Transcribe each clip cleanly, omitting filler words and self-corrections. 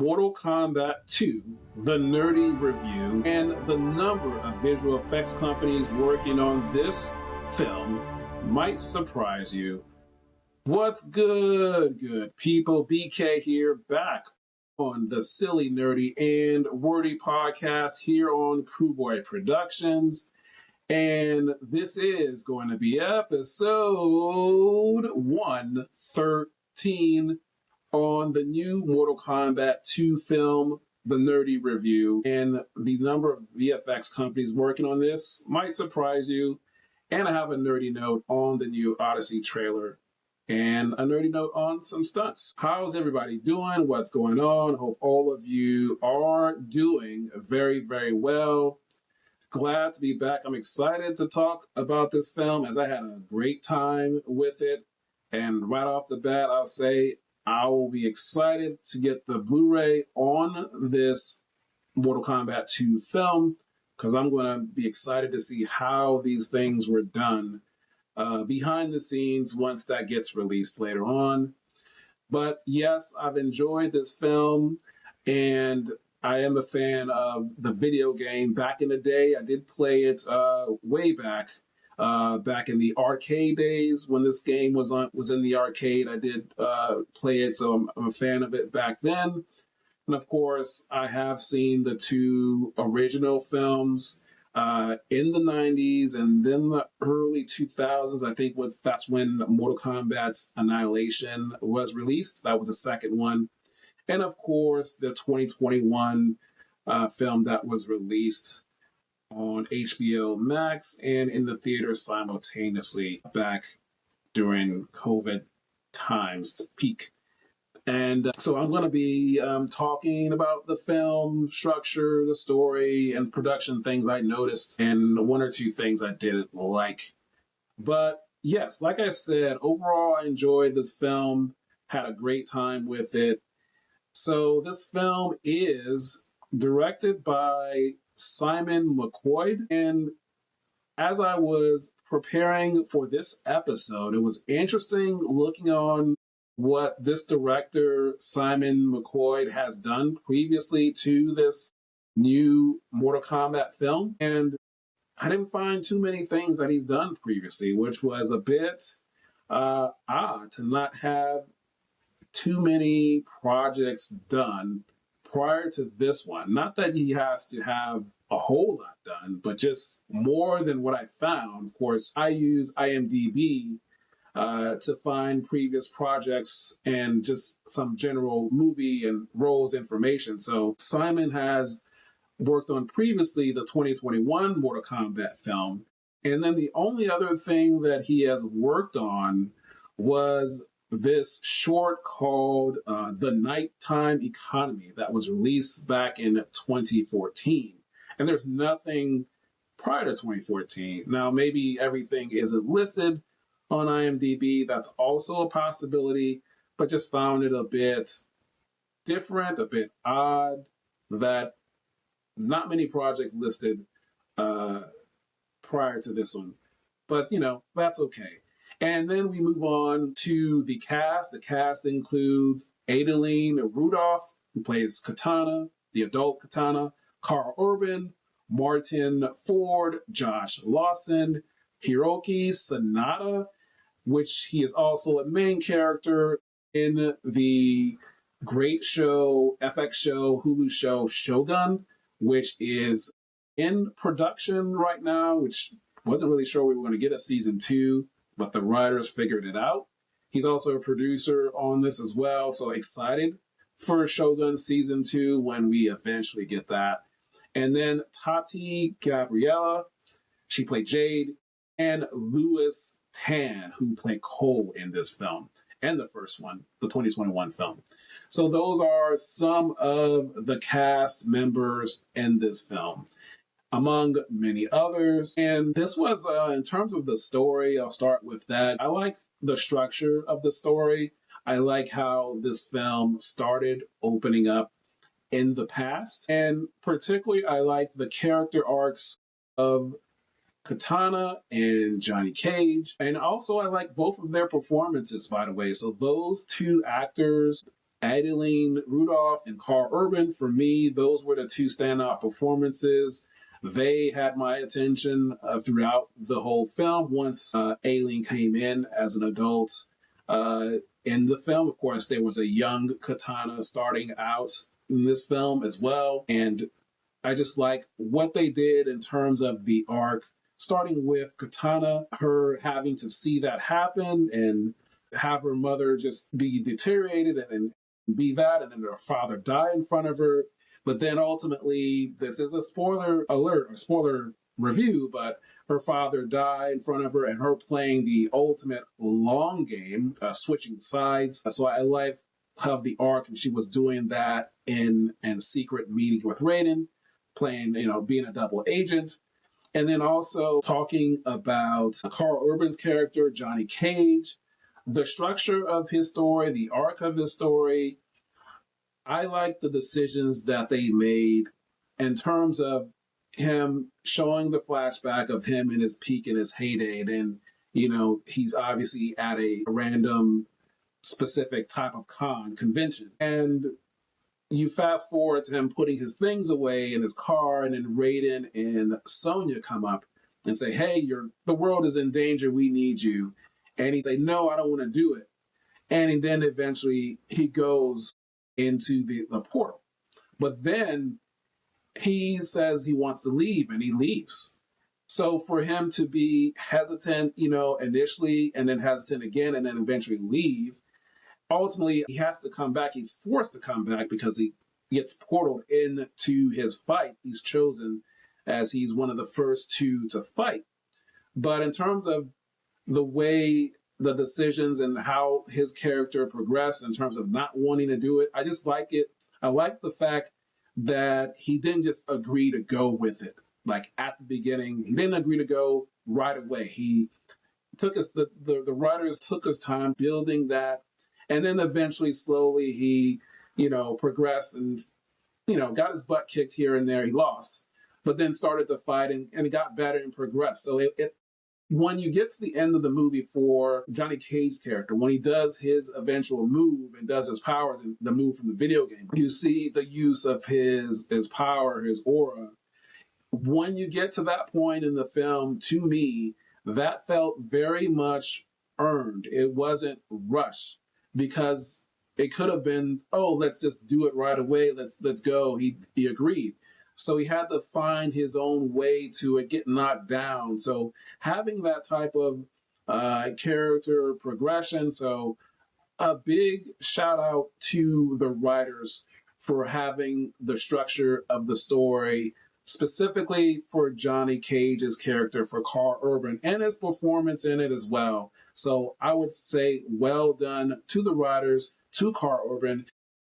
Mortal Kombat 2, the nerdy review, and the number of visual effects companies working on this film might surprise you. What's good people? BK here, back on the Silly, Nerdy, and Wordy podcast here on Crewboy Productions. And this is going to be episode 113 on the new Mortal Kombat 2 film, the nerdy review. And the number of VFX companies working on this might surprise you. And I have a nerdy note on the new Odyssey trailer and a nerdy note on some stunts. How's everybody doing? What's going on? Hope all of you are doing very, very well. Glad to be back. I'm excited to talk about this film as I had a great time with it. And right off the bat, I'll say I will be excited to get the Blu-ray on this Mortal Kombat 2 film because I'm going to be excited to see how these things were done behind the scenes once that gets released later on. But yes, I've enjoyed this film, and I am a fan of the video game. Back in the day, I did play it way back in the arcade days when this game was in the arcade. I did play it, so I'm a fan of it back then. And of course, I have seen the two original films in the 90s and then the early 2000s. I think that's when Mortal Kombat Annihilation was released. That was the second one. And of course, the 2021 film that was released on HBO Max and in the theater simultaneously back during COVID times, the peak. And so I'm going to be talking about the film structure, the story, and production things I noticed, and one or two things I didn't like. But yes, like I said, overall I enjoyed this film, had a great time with it. So this film is directed by Simon McQuoid, and as I was preparing for this episode, it was interesting looking on what this director, Simon McQuoid, has done previously to this new Mortal Kombat film. And I didn't find too many things that he's done previously, which was a bit odd to not have too many projects done prior to this one. Not that he has to have a whole lot done, but just more than what I found. Of course, I use IMDb to find previous projects and just some general movie and roles information. So Simon has worked on previously the 2021 Mortal Kombat film. And then the only other thing that he has worked on was this short called The Nighttime Economy that was released back in 2014. And there's nothing prior to 2014. Now, maybe everything isn't listed on IMDb. That's also a possibility, but just found it a bit different, a bit odd that not many projects listed prior to this one. But, that's okay. And then we move on to the cast. The cast includes Adeline Rudolph, who plays Kitana, the adult Kitana, Karl Urban, Martin Ford, Josh Lawson, Hiroki Sanada, which he is also a main character in the great show, FX show, Hulu show Shogun, which is in production right now, which wasn't really sure we were going to get a season 2. But the writers figured it out. He's also a producer on this as well, so excited for Shogun Season 2 when we eventually get that. And then Tati Gabriella, she played Jade, and Louis Tan, who played Cole in this film, and the first one, the 2021 film. So those are some of the cast members in this film, among many others. And this was, in terms of the story, I'll start with that. I like the structure of the story. I like how this film started opening up in the past. And particularly, I like the character arcs of Kitana and Johnny Cage. And also, I like both of their performances, by the way. So those two actors, Adeline Rudolph and Karl Urban, for me, those were the two standout performances. They had my attention throughout the whole film. Once Adeline came in as an adult in the film, of course, there was a young Kitana starting out in this film as well. And I just like what they did in terms of the arc, starting with Kitana, her having to see that happen and have her mother just be deteriorated and be that, and then her father die in front of her. But then ultimately, this is a spoiler alert, a spoiler review, but her father died in front of her and her playing the ultimate long game, switching sides. So I like of the arc, and she was doing that in secret meeting with Raiden, playing, being a double agent. And then also talking about Karl Urban's character, Johnny Cage, the structure of his story, the arc of his story. I like the decisions that they made in terms of him showing the flashback of him in his peak and his heyday. And, he's obviously at a random specific type of convention. And you fast forward to him putting his things away in his car, and then Raiden and Sonya come up and say, hey, the world is in danger. We need you. And he say, no, I don't want to do it. And then eventually he goes into the portal. But then he says he wants to leave, and he leaves. So for him to be hesitant, initially, and then hesitant again, and then eventually leave, ultimately he has to come back. He's forced to come back because he gets portaled into his fight. He's chosen as he's one of the first two to fight. But in terms of the way the decisions and how his character progressed in terms of not wanting to do it, I just like it. I like the fact that he didn't just agree to go with it. Like at the beginning, he didn't agree to go right away. He took us, the writers took his time building that. And then eventually, slowly, he, progressed and, got his butt kicked here and there. He lost, but then started to fight and it got better and progressed. So when you get to the end of the movie for Johnny Cage's character, when he does his eventual move and does his powers and the move from the video game, you see the use of his power, his aura. When you get to that point in the film, to me, that felt very much earned. It wasn't rushed, because it could have been, oh, let's just do it right away. Let's go. He agreed. So he had to find his own way to it get knocked down. So having that type of character progression. So a big shout out to the writers for having the structure of the story, specifically for Johnny Cage's character, for Karl Urban, and his performance in it as well. So I would say well done to the writers, to Karl Urban.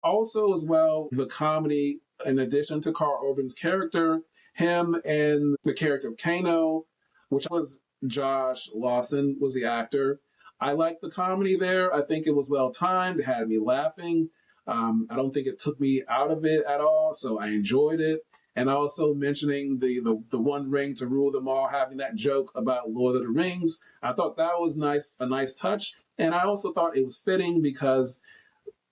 Also, as well, the comedy, in addition to Karl Urban's character, him and the character of Kano, which was Josh Lawson, was the actor. I liked the comedy there. I think it was well timed. It had me laughing. I don't think it took me out of it at all, so I enjoyed it. And also mentioning the one ring to rule them all, having that joke about Lord of the Rings. I thought that was nice, a nice touch. And I also thought it was fitting because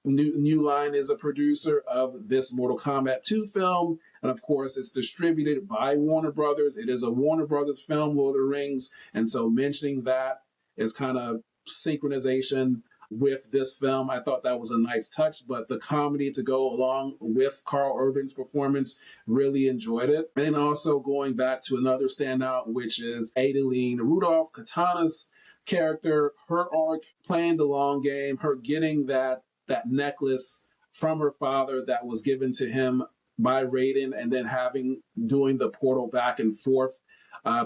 New Line is a producer of this Mortal Kombat 2 film. And of course, it's distributed by Warner Brothers. It is a Warner Brothers film, Lord of the Rings. And so mentioning that is kind of synchronization with this film. I thought that was a nice touch, but the comedy to go along with Karl Urban's performance, really enjoyed it. And also going back to another standout, which is Adeline Rudolph, Kitana's character, her arc, playing the long game, her getting that necklace from her father that was given to him by Raiden, and then doing the portal back and forth,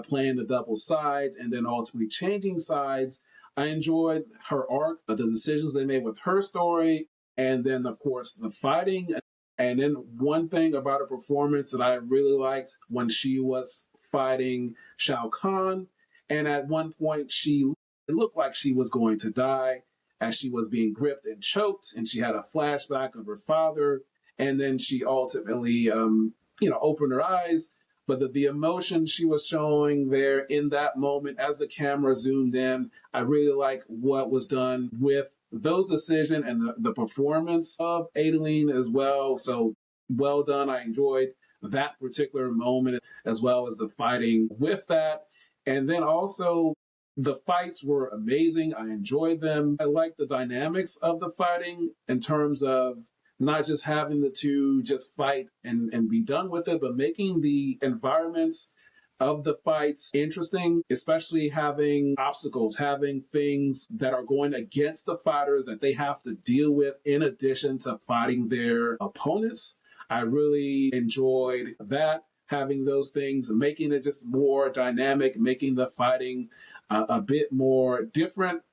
playing the double sides, and then ultimately changing sides. I enjoyed her arc, the decisions they made with her story, and then, of course, the fighting. And then one thing about her performance that I really liked when she was fighting Shao Kahn, and at one point it looked like she was going to die as she was being gripped and choked, and she had a flashback of her father, and then she ultimately, opened her eyes. But the emotion she was showing there in that moment as the camera zoomed in, I really like what was done with those decisions and the performance of Adeline as well. So well done. I enjoyed that particular moment as well as the fighting with that. And then also the fights were amazing. I enjoyed them. I liked the dynamics of the fighting in terms of not just having the two just fight and be done with it, but making the environments of the fights interesting, especially having obstacles, having things that are going against the fighters that they have to deal with in addition to fighting their opponents. I really enjoyed that, having those things, making it just more dynamic, making the fighting a bit more different.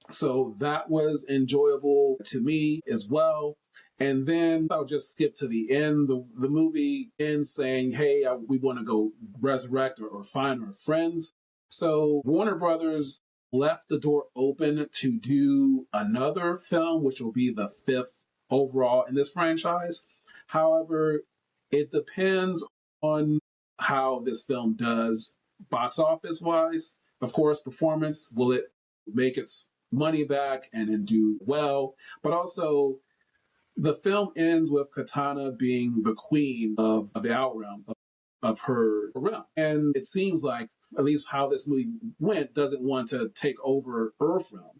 So that was enjoyable to me as well. And then I'll just skip to the end. The movie ends saying, hey, we want to go resurrect or find our friends. So Warner Brothers left the door open to do another film, which will be the fifth overall in this franchise. However, it depends on how this film does box office wise. Of course, performance, will it make its money back and do well? But also, the film ends with Kitana being the queen of the Outrealm, of her realm. And it seems like, at least how this movie went, doesn't want to take over Earthrealm.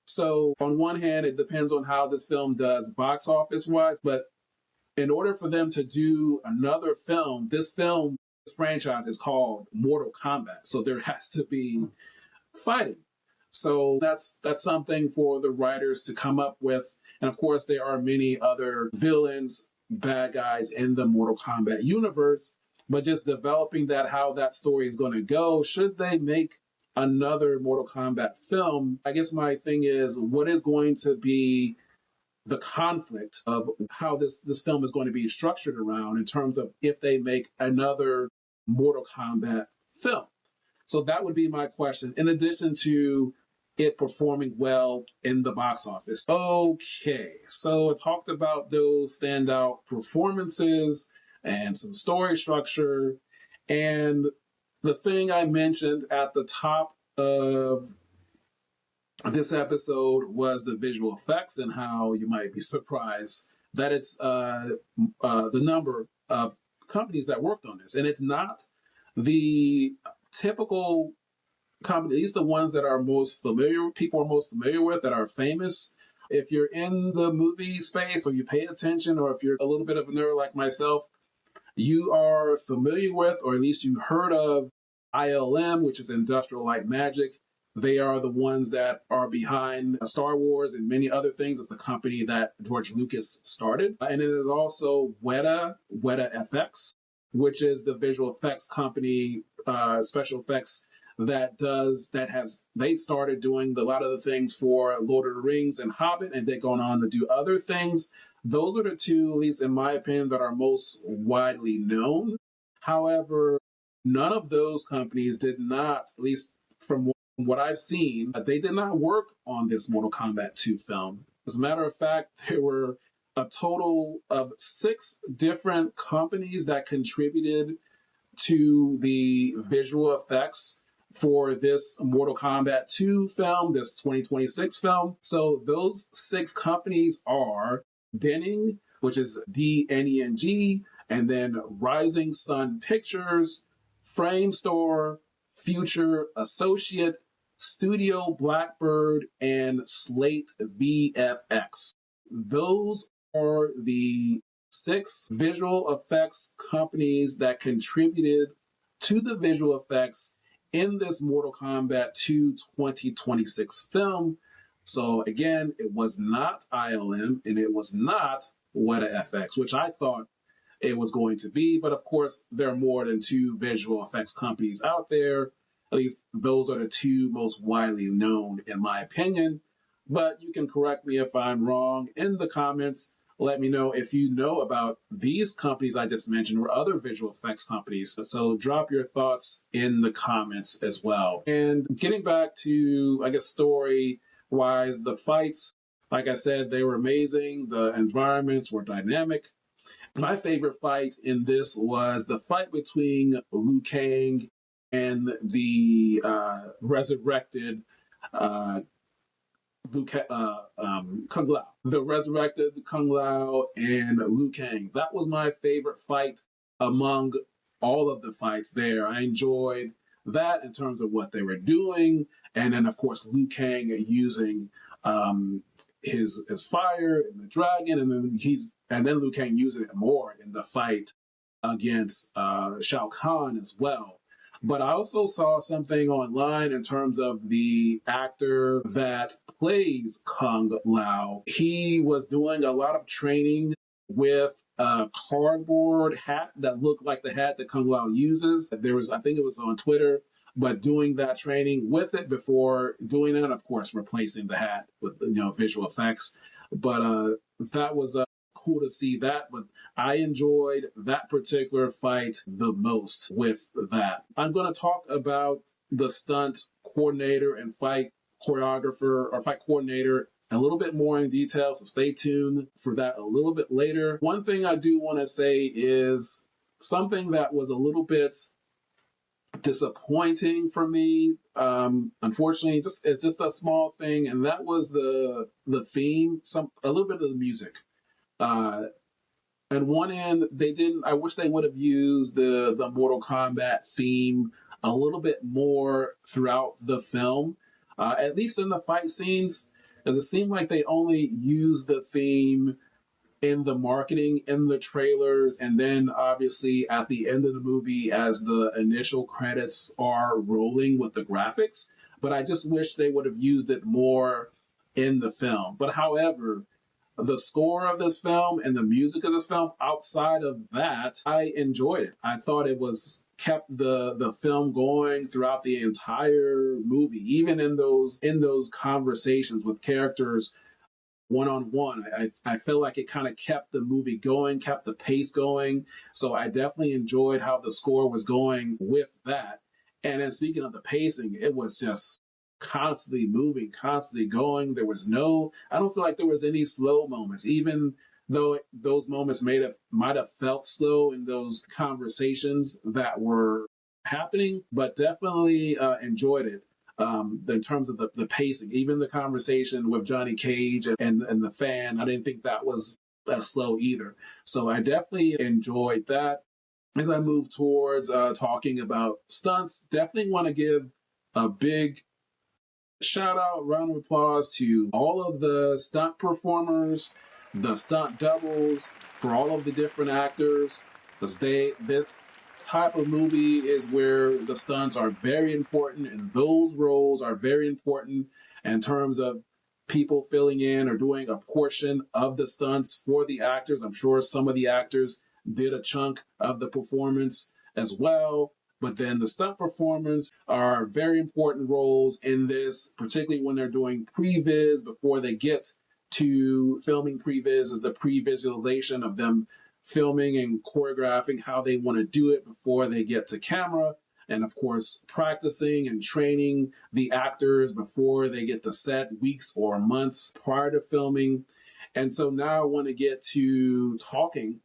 So, on one hand, it depends on how this film does box office wise, but in order for them to do another film, this franchise is called Mortal Kombat. So, there has to be fighting. So that's something for the writers to come up with. And of course, there are many other villains, bad guys in the Mortal Kombat universe, but just developing that, how that story is going to go. Should they make another Mortal Kombat film? I guess my thing is, what is going to be the conflict of how this film is going to be structured around in terms of if they make another Mortal Kombat film? So that would be my question, in addition to it performing well in the box office. Okay, so I talked about those standout performances and some story structure. And the thing I mentioned at the top of this episode was the visual effects and how you might be surprised that it's the number of companies that worked on this. And it's not the typical company, at least the ones that are most familiar, people are most familiar with, that are famous. If you're in the movie space or you pay attention, or if you're a little bit of a nerd like myself, you are familiar with, or at least you heard of ILM, which is Industrial Light Magic. They are the ones that are behind Star Wars and many other things. It's the company that George Lucas started. And it is also Weta FX, which is the visual effects company, special effects they started doing a lot of the things for Lord of the Rings and Hobbit, and they're going on to do other things. Those are the two, at least in my opinion, that are most widely known. However, none of those companies did not, at least from what I've seen, they did not work on this Mortal Kombat 2 film. As a matter of fact, there were a total of 6 different companies that contributed to the visual effects for this Mortal Kombat 2 film, this 2026 film. So those 6 companies are Denning, which is DNENG, and then Rising Sun Pictures, Frame Store, Future Associate, Studio Blackbird, and Slate VFX. Those are the 6 visual effects companies that contributed to the visual effects in this Mortal Kombat 2 2026 film. So again, it was not ILM and it was not Weta FX, which I thought it was going to be. But of course, there are more than 2 visual effects companies out there. At least those are the 2 most widely known, in my opinion. But you can correct me if I'm wrong in the comments. Let me know if you know about these companies I just mentioned or other visual effects companies. So drop your thoughts in the comments as well. And getting back to, I guess, story-wise, the fights, like I said, they were amazing. The environments were dynamic. My favorite fight in this was the fight between Liu Kang and the resurrected Kung Lao, the resurrected Kung Lao and Liu Kang. That was my favorite fight among all of the fights there. I enjoyed that in terms of what they were doing, and then of course Liu Kang using his fire and the dragon, and then Liu Kang using it more in the fight against Shao Kahn as well. But I also saw something online in terms of the actor that plays Kung Lao. He was doing a lot of training with a cardboard hat that looked like the hat that Kung Lao uses. There was, I think it was on Twitter, but doing that training with it before doing it, of course, replacing the hat with visual effects. But that was cool to see that. But I enjoyed that particular fight the most with that. I'm going to talk about the stunt coordinator and fight choreographer or fight coordinator a little bit more in detail, so stay tuned for that a little bit later. One thing I do want to say is something that was a little bit disappointing for me. Unfortunately, it's just a small thing, and that was the theme, a little bit of the music. And one end, they didn't. I wish they would have used the Mortal Kombat theme a little bit more throughout the film, at least in the fight scenes, as it seemed like they only used the theme in the marketing, in the trailers, and then obviously at the end of the movie as the initial credits are rolling with the graphics. But I just wish they would have used it more in the film. But however, the score of this film and the music of this film, outside of that, I enjoyed it. I thought it was kept the film going throughout the entire movie, even in those conversations with characters one-on-one. I feel like it kind of kept the movie going, kept the pace going. So I definitely enjoyed how the score was going with that. And then speaking of the pacing, it was just constantly moving, constantly going. I don't feel like there was any slow moments, even though those moments might have felt slow in those conversations that were happening, but definitely enjoyed it. In terms of the pacing, even the conversation with Johnny Cage and the fan, I didn't think that was as slow either. So I definitely enjoyed that. As I move towards talking about stunts, definitely want to give a big shout out, round of applause to all of the stunt performers, the stunt doubles, for all of the different actors. This type of movie is where the stunts are very important, and those roles are very important in terms of people filling in or doing a portion of the stunts for the actors. I'm sure some of the actors did a chunk of the performance as well. But then the stunt performers are very important roles in this, particularly when they're doing previs before they get to filming. Previs is the pre-visualization of them filming and choreographing how they want to do it before they get to camera. And of course, practicing and training the actors before they get to set, weeks or months prior to filming. And so now I want to get to talking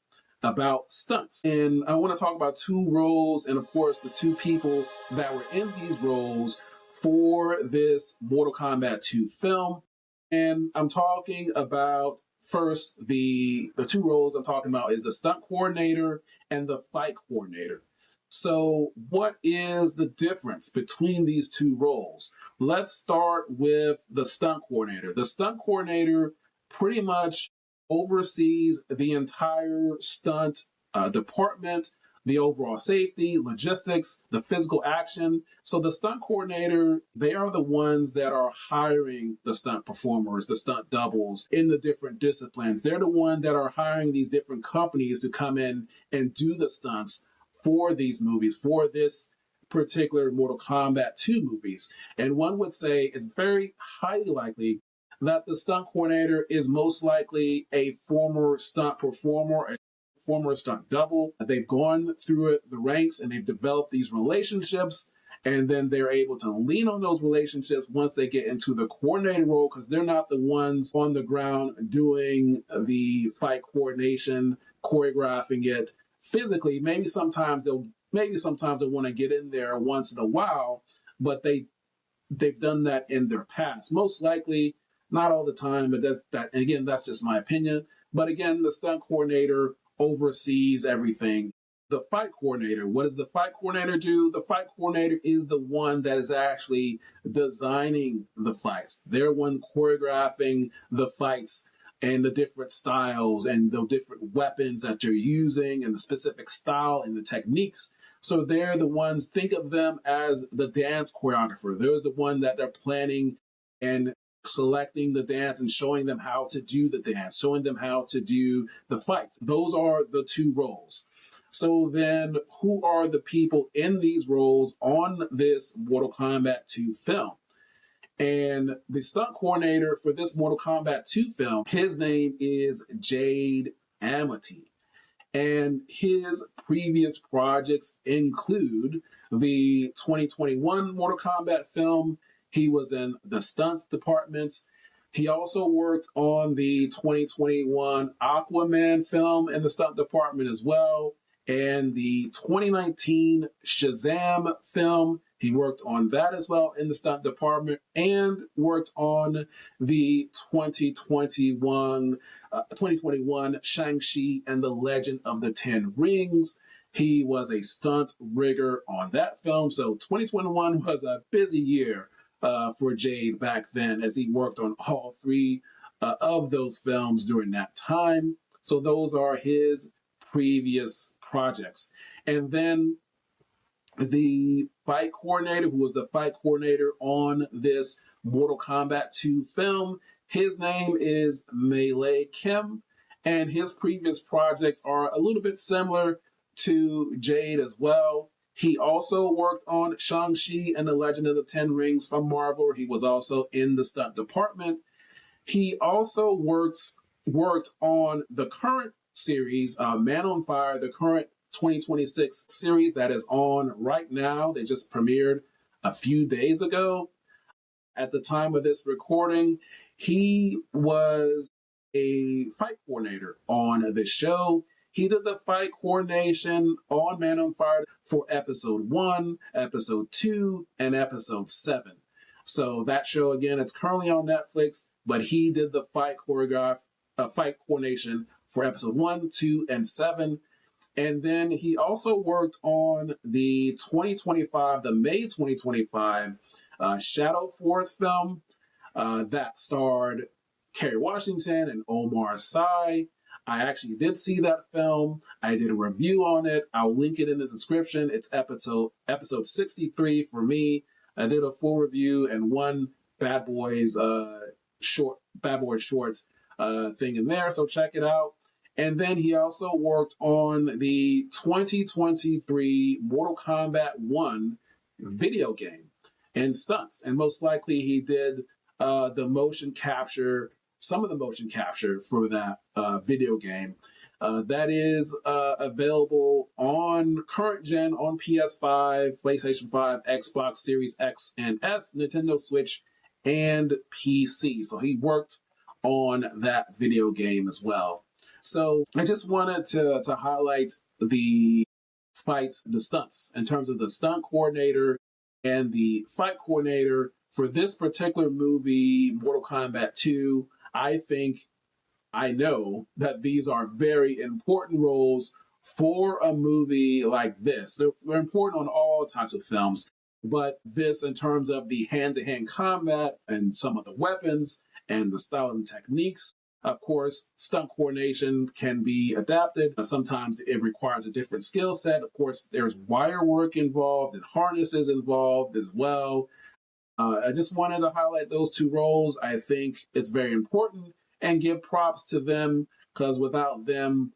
about stunts. And I want to talk about two roles and, of course, the two people that were in these roles for this Mortal Kombat 2 film. And I'm talking about first the two roles I'm talking about is the stunt coordinator and the fight coordinator. So what is the difference between these two roles? Let's start with the stunt coordinator. The stunt coordinator pretty much oversees the entire stunt department, the overall safety, logistics, the physical action. So the stunt coordinator, they are the ones that are hiring the stunt performers, the stunt doubles in the different disciplines. They're the ones that are hiring these different companies to come in and do the stunts for these movies, for this particular Mortal Kombat 2 movies. And one would say it's very highly likely that the stunt coordinator is most likely a former stunt performer, a former stunt double. They've gone through the ranks and they've developed these relationships, and then they're able to lean on those relationships once they get into the coordinating role, because they're not the ones on the ground doing the fight coordination, choreographing it physically. Maybe sometimes they'll want to get in there once in a while, but they've done that in their past. Most likely, Not all the time, but again, that's just my opinion. But again, the stunt coordinator oversees everything. The fight coordinator, what does the fight coordinator do? The fight coordinator is the one that is actually designing the fights. They're one choreographing the fights and the different styles and the different weapons that they're using and the specific style and the techniques. So they're the ones, think of them as the dance choreographer. There's the one that they're planning and selecting the dance and showing them how to do the dance, showing them how to do the fights. Those are the two roles. So then, who are the people in these roles on this Mortal Kombat 2 film? And the stunt coordinator for this Mortal Kombat 2 film, his name is Jade Amity. And his previous projects include the 2021 Mortal Kombat film. He was in the Stunts department. He also worked on the 2021 Aquaman film in the stunt department as well. And the 2019 Shazam film, he worked on that as well in the stunt department, and worked on the 2021 Shang-Chi and the Legend of the Ten Rings. He was a stunt rigger on that film. So 2021 was a busy year for Jade back then, as he worked on all three of those films during that time. So those are his previous projects. And then the fight coordinator, who was the fight coordinator on this Mortal Kombat 2 film, his name is Melee Kim, and his previous projects are a little bit similar to Jade as well. He also worked on Shang-Chi and the Legend of the Ten Rings from Marvel. He was also in the stunt department. He also worked on the current series, Man on Fire, the current 2026 series that is on right now. They just premiered a few days ago. At the time of this recording, he was a fight coordinator on this show. He did the fight coordination on Man on Fire for episode 1, episode 2, and episode 7. So that show, again, it's currently on Netflix, but he did the fight coordination for episode 1, 2, and 7. And then he also worked on the May 2025 Shadow Force film that starred Kerry Washington and Omar Sy. I actually did see that film. I did a review on it. I'll link it in the description. It's episode 63 for me. I did a full review and one Bad Boys short thing in there, so check it out. And then he also worked on the 2023 Mortal Kombat 1 video game and stunts. And most likely he did some of the motion capture for that video game. That is available on current gen on PS5, PlayStation 5, Xbox Series X and S, Nintendo Switch, and PC. So he worked on that video game as well. So I just wanted to highlight the fights, the stunts, in terms of the stunt coordinator and the fight coordinator for this particular movie, Mortal Kombat 2. I know that these are very important roles for a movie like this. They're important on all types of films, but this, in terms of the hand-to-hand combat and some of the weapons and the style and techniques, of course, stunt coordination can be adapted. Sometimes it requires a different skill set. Of course, there's wire work involved and harnesses involved as well. I just wanted to highlight those two roles. I think it's very important and give props to them, because without them,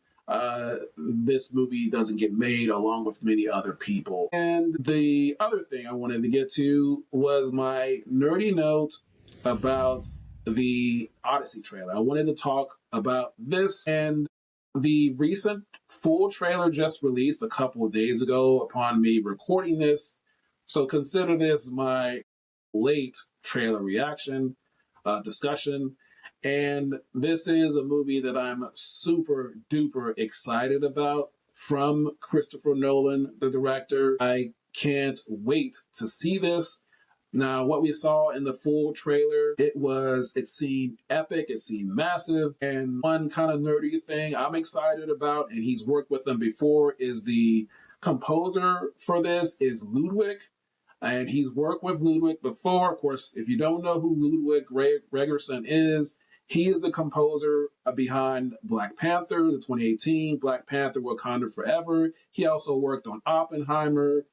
this movie doesn't get made, along with many other people. And the other thing I wanted to get to was my nerdy note about the Odyssey trailer. I wanted to talk about this, and the recent full trailer just released a couple of days ago upon me recording this. So consider this my late trailer reaction discussion. And this is a movie that I'm super duper excited about, from Christopher Nolan, the director. I can't wait to see this. Now, what we saw in the full trailer, it seemed epic, it seemed massive, and one kind of nerdy thing I'm excited about, and he's worked with them before, is the composer for this is Ludwig, and he's worked with Ludwig before. Of course, if you don't know who Ludwig Gregerson is, he is the composer behind Black Panther, the 2018 Black Panther Wakanda Forever. He also worked on Oppenheimer.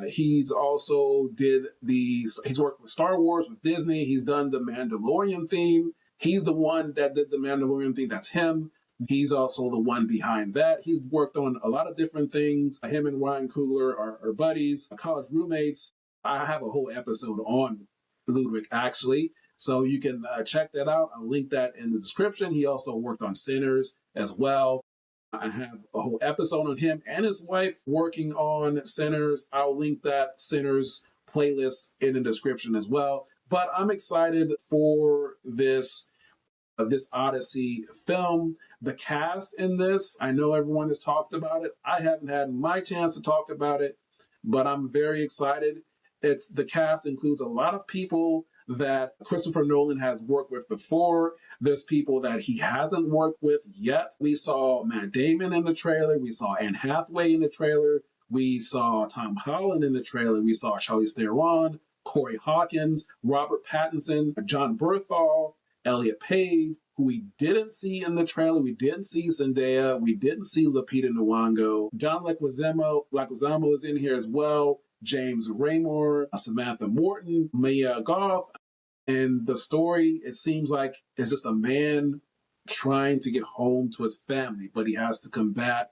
He's worked with Star Wars, with Disney. He's done the Mandalorian theme. He's the one that did the Mandalorian theme. That's him. He's also the one behind that. He's worked on a lot of different things. Him and Ryan Coogler are buddies, college roommates. I have a whole episode on Ludwig, actually. So you can check that out. I'll link that in the description. He also worked on Sinners as well. I have a whole episode on him and his wife working on Sinners. I'll link that Sinners playlist in the description as well. But I'm excited for this Odyssey film. The cast in this, I know everyone has talked about it. I haven't had my chance to talk about it, but I'm very excited. The cast includes a lot of people that Christopher Nolan has worked with before. There's people that he hasn't worked with yet. We saw Matt Damon in the trailer. We saw Anne Hathaway in the trailer. We saw Tom Holland in the trailer. We saw Charlize Theron, Corey Hawkins, Robert Pattinson, John Berthal, Elliot Page, who we didn't see in the trailer. We didn't see Zendaya. We didn't see Lupita Nyong'o. John Leguizamo is in here as well. James Raymore, Samantha Morton, Mia Goth. And the story, it seems like, is just a man trying to get home to his family, but he has to combat,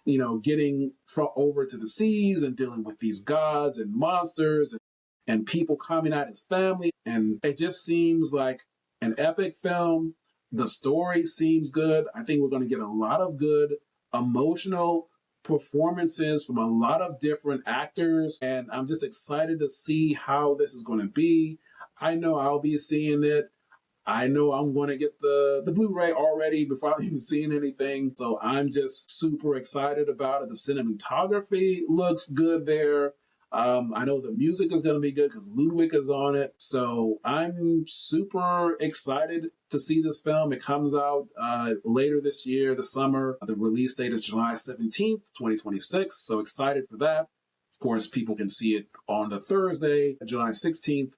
getting over to the seas and dealing with these gods and monsters and people coming at his family. And it just seems like an epic film. The story seems good. I think we're going to get a lot of good emotional performances from a lot of different actors, and I'm just excited to see how this is going to be. I know I'll be seeing it. I know I'm going to get the Blu-ray already before I've even seen anything, so I'm just super excited about it. The cinematography looks good there. I know the music is going to be good because Ludwig is on it. So I'm super excited to see this film. It comes out later this year, the summer. The release date is July 17th, 2026. So excited for that. Of course, people can see it on the Thursday, July 16th.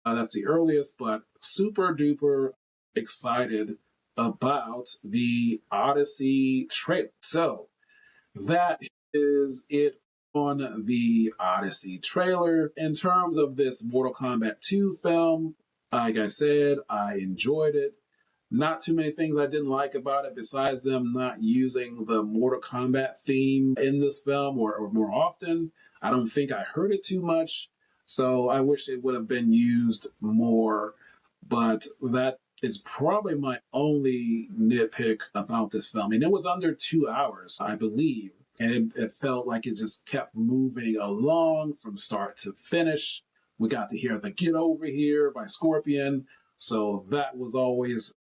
That's the earliest, but super duper excited about the Odyssey trailer. So that is it on the Odyssey trailer. In terms of this Mortal Kombat 2 film, like I said, I enjoyed it. Not too many things I didn't like about it besides them not using the Mortal Kombat theme in this film or more often. I don't think I heard it too much, so I wish it would have been used more, but that is probably my only nitpick about this film. And it was under 2 hours, I believe. And it felt like it just kept moving along from start to finish. We got to hear the Get Over Here by Scorpion. So that was always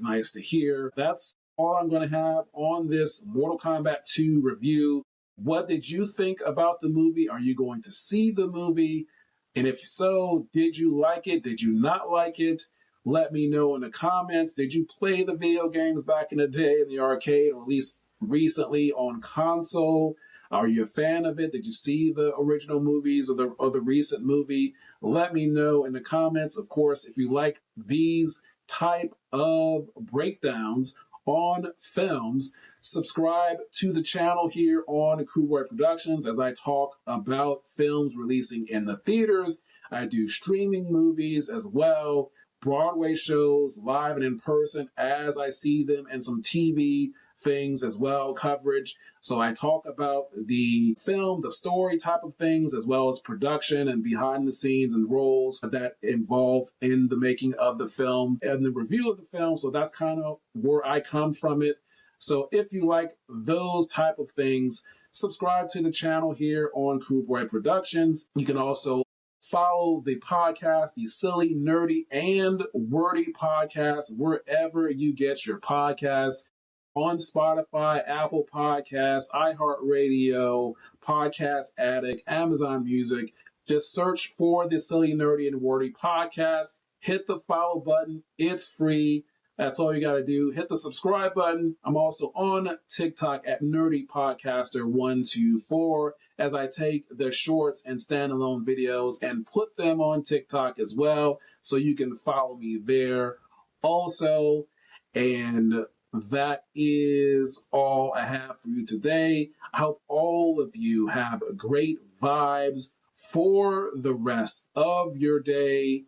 nice to hear. That's all I'm going to have on this Mortal Kombat 2 review. What did you think about the movie? Are you going to see the movie? And if so, did you like it? Did you not like it? Let me know in the comments. Did you play the video games back in the day in the arcade, or at least recently on console? Are you a fan of it? Did you see the original movies or the recent movie? Let me know in the comments. Of course, if you like these type of breakdowns on films, subscribe to the channel here on Boy Productions as I talk about films releasing in the theaters. I do streaming movies as well, Broadway shows live and in person as I see them, and some TV things as well, coverage. So I talk about the film, the story type of things, as well as production and behind the scenes and roles that involve in the making of the film and the review of the film. So that's kind of where I come from it. So if you like those type of things, subscribe to the channel here on Boy Productions. You can also follow the podcast, the Silly, Nerdy, and Wordy podcast, wherever you get your podcasts. On Spotify, Apple Podcasts, iHeartRadio, Podcast Addict, Amazon Music. Just search for the Silly, Nerdy, and Wordy podcast. Hit the follow button. It's free. That's all you got to do. Hit the subscribe button. I'm also on TikTok at Nerdy Podcaster 124 as I take the shorts and standalone videos and put them on TikTok as well. So you can follow me there also. And that is all I have for you today. I hope all of you have great vibes for the rest of your day.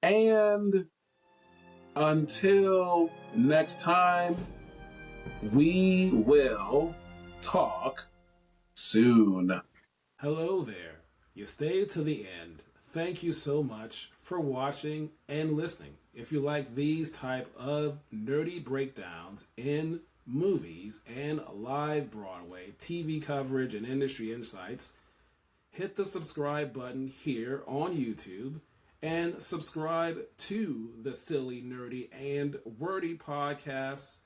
And until next time, we will talk soon. Hello there. You stayed to the end. Thank you so much for watching and listening. If you like these type of nerdy breakdowns in movies and live Broadway, TV coverage, and industry insights, hit the subscribe button here on YouTube and subscribe to the Silly, Nerdy, and Wordy podcasts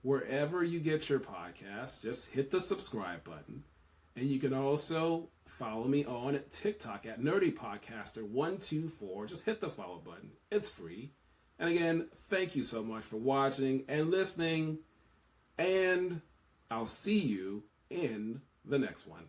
wherever you get your podcasts. Just hit the subscribe button. And you can also follow me on TikTok at Nerdy Podcaster 124. Just hit the follow button. It's free. And again, thank you so much for watching and listening. And I'll see you in the next one.